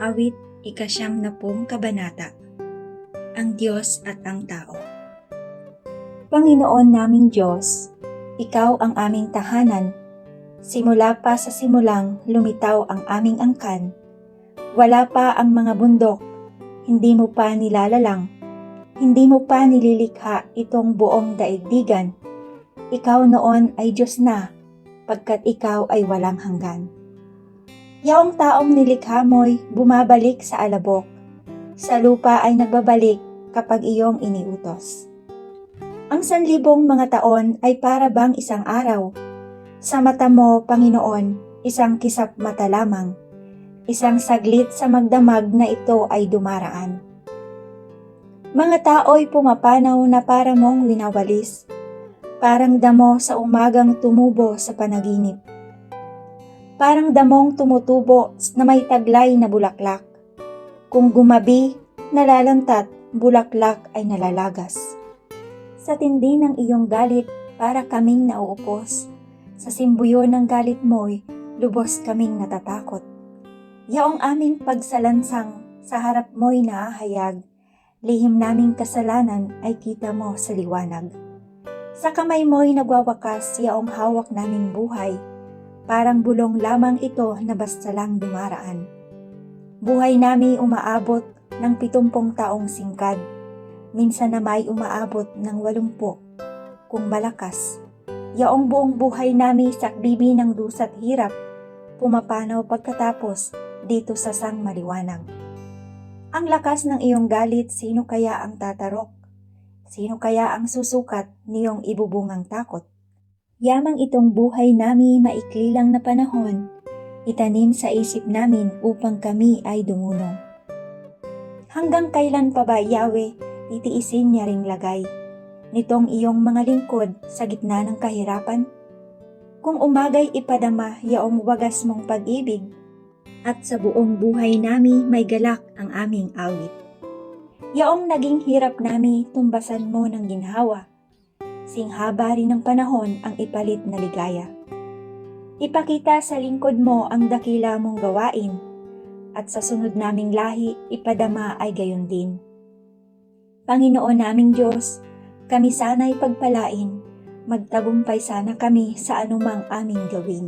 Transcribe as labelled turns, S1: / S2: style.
S1: Awit, ika-90 kabanata. Ang Diyos at ang Tao. Panginoon naming Diyos, Ikaw ang aming tahanan. Simula pa sa simulang lumitaw ang aming angkan. Wala pa ang mga bundok, hindi mo pa nilalalang. Hindi mo pa nililikha itong buong daigdigan. Ikaw noon ay Diyos na, pagkat ikaw ay walang hanggan. Yaong taong nilikha mo'y bumabalik sa alabok. Sa lupa ay nagbabalik kapag iyong iniutos. Ang 1,000 mga taon ay para bang isang araw. Sa mata mo, Panginoon, isang kisap mata lamang. Isang saglit sa magdamag na ito ay dumaraan. Mga tao'y pumapanaw na para mong winawalis. Parang damo sa umagang tumubo sa panaginip. Parang damong tumutubo na may taglay na bulaklak. Kung gumabi, nalalantat, bulaklak ay nalalagas. Sa tindi ng iyong galit, para kaming nauupos. Sa simbuyo ng galit mo'y, lubos kaming natatakot. Yaong aming pagsalansang, sa harap mo'y naahayag, lihim naming kasalanan ay kita mo sa liwanag. Sa kamay mo'y nagwawakas yaong hawak naming buhay, parang bulong lamang ito na basta lang dumaraan. Buhay nami umaabot ng 70 taong singkad, minsan na may umaabot ng 80, kung malakas. Yaong buong buhay nami sakbibi ng dusa't hirap, pumapanaw pagkatapos dito sa sang maliwanag. Ang lakas ng iyong galit, sino kaya ang tatarok? Sino kaya ang susukat niyong ibubungang takot? Yamang itong buhay nami maikli lang na panahon, itanim sa isip namin upang kami ay dumunong. Hanggang kailan pa ba, Yahweh, titiisin niya ring lagay nitong iyong mga lingkod sa gitna ng kahirapan? Kung umagay ipadama yaong wagas mong pag-ibig, at sa buong buhay nami may galak ang aming awit. Yaong naging hirap nami tumbasan mo ng ginhawa, singhaba rin ng panahon ang ipalit na ligaya. Ipakita sa lingkod mo ang dakila mong gawain, at sa sunod naming lahi ipadama ay gayon din. Panginoon naming Diyos, kami sana'y pagpalain, magtagumpay sana kami sa anumang aming gawin.